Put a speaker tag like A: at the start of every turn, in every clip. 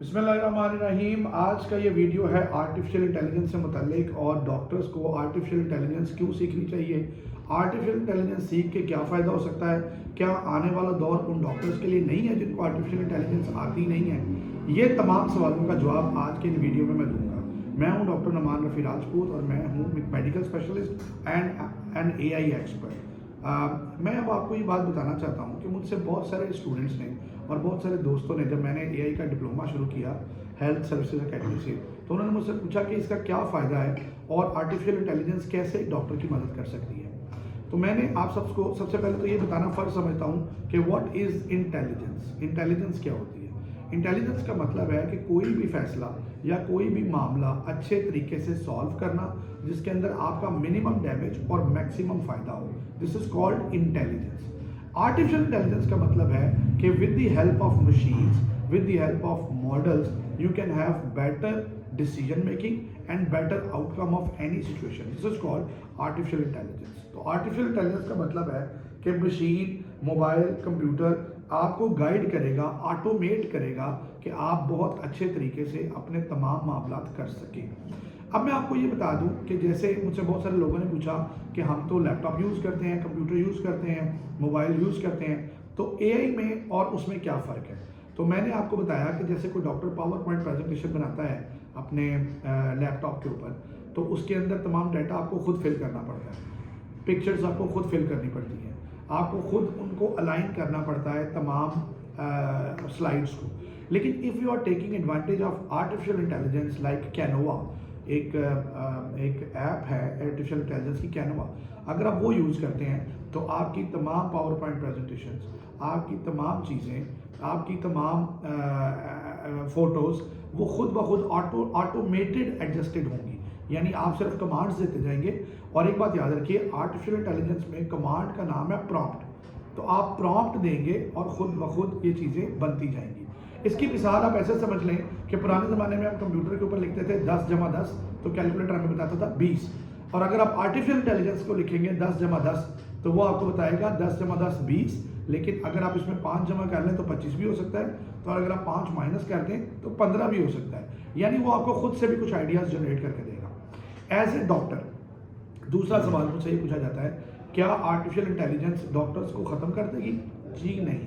A: बिस्मिल्लाहिर्रहमानिर्रहीम। आज का ये वीडियो है आर्टिफिशियल इंटेलिजेंस से मुतल्लिक और डॉक्टर्स को आर्टिफिशियल इंटेलिजेंस क्यों सीखनी चाहिए, आर्टिफिशियल इंटेलिजेंस सीख के क्या फ़ायदा हो सकता है, क्या आने वाला दौर उन डॉक्टर्स के लिए नहीं है जिनको आर्टिफिशियल इंटेलिजेंस आती नहीं है। ये तमाम सवालों का जवाब आज के इन वीडियो में मैं दूंगा। मैं हूँ डॉक्टर नमान रफ़ी राजपूत और मैं हूँ medical specialist and AI expert. मैं अब आपको ये बात बताना चाहता हूँ कि मुझसे बहुत सारे स्टूडेंट्स ने और बहुत सारे दोस्तों ने, जब मैंने AI का डिप्लोमा शुरू किया हेल्थ सर्विसेज अकेडमी से, तो उन्होंने मुझसे पूछा कि इसका क्या फ़ायदा है और आर्टिफिशियल इंटेलिजेंस कैसे डॉक्टर की मदद कर सकती है। तो मैंने आप सबको सबसे पहले तो ये बताना फ़र्ज समझता हूँ कि व्हाट इज़ इंटेलिजेंस। इंटेलिजेंस क्या होती है? इंटेलिजेंस का मतलब है कि कोई भी फैसला या कोई भी मामला अच्छे तरीके से सॉल्व करना जिसके अंदर आपका मिनिमम डैमेज और मैक्सिमम फ़ायदा हो। This is called intelligence. Artificial intelligence का मतलब है कि with the help of machines, with the help of models, you can have better decision making and better outcome of any situation. This is called artificial intelligence. तो artificial intelligence का मतलब है कि machine, mobile, computer आपको guide करेगा, automate करेगा कि आप बहुत अच्छे तरीके से अपने तमाम मामला कर सकें। अब मैं आपको ये बता दूं कि जैसे मुझसे बहुत सारे लोगों ने पूछा कि हम तो लैपटॉप यूज़ करते हैं, कंप्यूटर यूज़ करते हैं, मोबाइल यूज़ करते हैं, तो AI में और उसमें क्या फ़र्क है। तो मैंने आपको बताया कि जैसे कोई डॉक्टर पावर पॉइंट प्रेजेंटेशन बनाता है अपने लैपटॉप के ऊपर, तो उसके अंदर तमाम डाटा आपको खुद फिल करना पड़ता है, पिक्चर्स आपको खुद फिल करनी पड़ती हैं, आपको खुद उनको अलाइन करना पड़ता है तमाम स्लाइड्स को। लेकिन if you are taking advantage of artificial intelligence like Canva, एक ऐप है आर्टिफिशियल इंटेलिजेंस की, कैनोवा, अगर आप वो यूज़ करते हैं तो आपकी तमाम पावर पॉइंट प्रेजेंटेशंस, आपकी तमाम चीज़ें, आपकी तमाम फ़ोटोज़ वो खुद ब खुद ऑटोमेटेड एडजस्टेड होंगी। यानी आप सिर्फ कमांड्स देते जाएंगे। और एक बात याद रखिए, आर्टिफिशियल इंटेलिजेंस में कमांड का नाम है प्रॉम्प्ट। तो आप प्रॉम्प्ट देंगे और ख़ुद ब खुद ये चीज़ें बनती जाएंगी। इसकी मिसाल आप ऐसे समझ लें कि पुराने ज़माने में आप कंप्यूटर के ऊपर लिखते थे 10 जमा 10, तो कैलकुलेटर हमें बताता था 20। और अगर आप आर्टिफिशियल इंटेलिजेंस को लिखेंगे 10 जमा 10, तो वो आपको बताएगा 10 जमा 10 20। लेकिन अगर आप इसमें 5 जमा कर लें तो 25 भी हो सकता है, तो अगर आप 5 माइनस कर दें तो 15 भी हो सकता है। यानी वो आपको खुद से भी कुछ आइडियाज़ जनरेट करके देगा। एज ए डॉक्टर दूसरा सवाल मुझसे ये पूछा जाता है, क्या आर्टिफिशियल इंटेलिजेंस डॉक्टर्स को ख़त्म कर देगी? जी नहीं।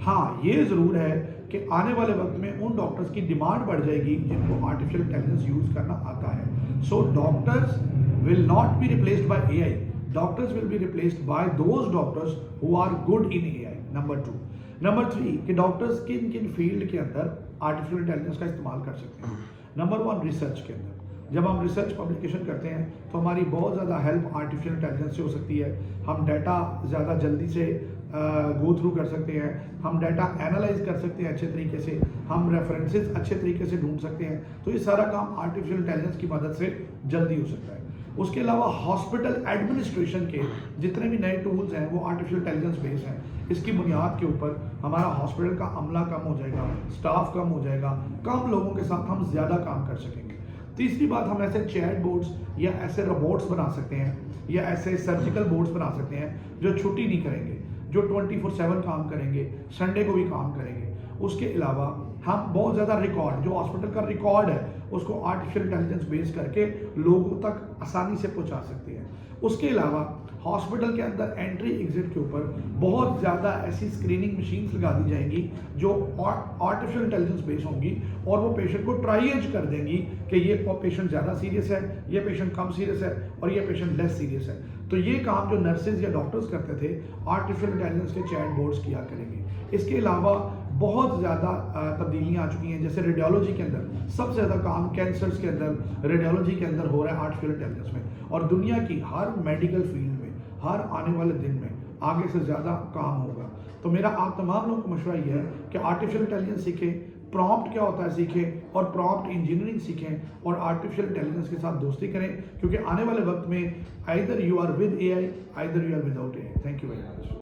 A: हाँ, ये ज़रूर है कि आने वाले वक्त में उन डॉक्टर्स की डिमांड बढ़ जाएगी जिनको आर्टिफिशियल इंटेलिजेंस यूज़ करना आता है। So doctors will not be replaced by AI, doctors will be replaced by those doctors who are good in AI। Number 2। Number 3 कि डॉक्टर्स किन किन फील्ड के अंदर आर्टिफिशियल इंटेलिजेंस का इस्तेमाल कर सकते हैं। नंबर 1, रिसर्च के अंदर। जब हम रिसर्च पब्लिकेशन करते हैं तो हमारी बहुत ज़्यादा हेल्प आर्टिफिशियल इंटेलिजेंस से हो सकती है। हम डाटा ज़्यादा जल्दी से गो थ्रू कर सकते हैं, हम डाटा एनालाइज कर सकते हैं अच्छे तरीके से, हम रेफरेंसेस अच्छे तरीके से ढूंढ सकते हैं। तो ये सारा काम आर्टिफिशियल इंटेलिजेंस की मदद से जल्दी हो सकता है। उसके अलावा हॉस्पिटल एडमिनिस्ट्रेशन के जितने भी नए टूल्स हैं वो आर्टिफिशियल इंटेलिजेंस बेस्ड हैं। इसकी बुनियाद के ऊपर हमारा हॉस्पिटल का अमला कम हो जाएगा, स्टाफ कम हो जाएगा, कम लोगों के साथ हम ज़्यादा काम कर सकेंगे। तीसरी बात, हम ऐसे चैट बोर्ड्स या ऐसे रोबोट्स बना सकते हैं या ऐसे सर्जिकल बोर्ड्स बना सकते हैं जो छुट्टी नहीं करेंगे, जो 24/7 काम करेंगे, संडे को भी काम करेंगे। उसके अलावा हम बहुत ज़्यादा रिकॉर्ड, जो हॉस्पिटल का रिकॉर्ड है, उसको आर्टिफिशियल इंटेलिजेंस बेस करके लोगों तक आसानी से पहुंचा सकते हैं। उसके अलावा हॉस्पिटल के अंदर एंट्री एग्जिट के ऊपर बहुत ज़्यादा ऐसी स्क्रीनिंग मशीन्स लगा दी जाएंगी जो आर्टिफिशियल इंटेलिजेंस बेस होंगी और वो पेशेंट को ट्राइएज कर देंगी कि ये पेशेंट ज़्यादा सीरियस है, ये पेशेंट कम सीरियस है और ये पेशेंट लेस सीरियस है। तो ये काम जो नर्सेज या डॉक्टर्स करते थे, आर्टिफिशियल इंटेलिजेंस के चैट बोर्ड्स किया करेंगे। इसके अलावा बहुत ज़्यादा तब्दीलियाँ आ चुकी हैं। जैसे रेडियोलॉजी के अंदर सबसे ज़्यादा काम कैंसर्स के अंदर, रेडियोलॉजी के अंदर हो रहा है आर्टिफिशियल इंटेलिजेंस में। और दुनिया की हर मेडिकल फील्ड में हर आने वाले दिन में आगे से ज़्यादा काम होगा। तो मेरा आप तमाम लोगों को मशवरा ये है कि आर्टिफिशियल इंटेलिजेंस सीखें, प्रॉम्प्ट क्या होता है सीखें और प्रॉम्प्ट इंजीनियरिंग सीखें और आर्टिफिशियल इंटेलिजेंस के साथ दोस्ती करें, क्योंकि आने वाले वक्त में either you are with AI, either you are without AI। Thank you very much.